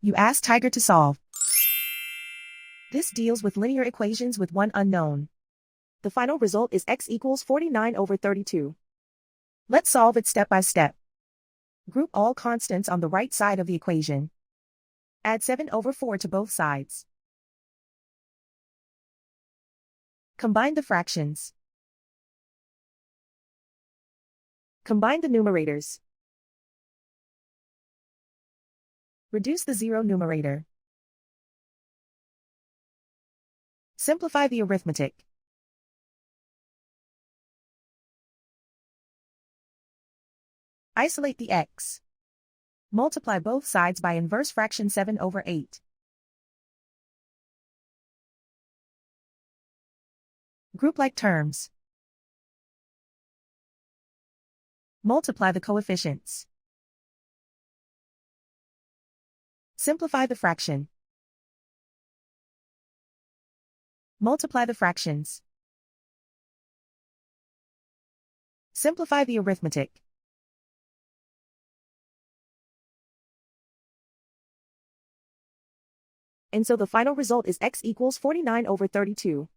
You ask Tiger to solve. This deals with linear equations with one unknown. The final result is x equals 49 over 32. Let's solve it step by step. Group all constants on the right side of the equation. Add 7 over 4 to both sides. Combine the fractions. Combine the numerators. Reduce the zero numerator. Simplify the arithmetic. Isolate the x. Multiply both sides by inverse fraction 7 over 8. Group like terms. Multiply the coefficients. Simplify the fraction. Multiply the fractions. Simplify the arithmetic. And so the final result is x equals 49 over 32.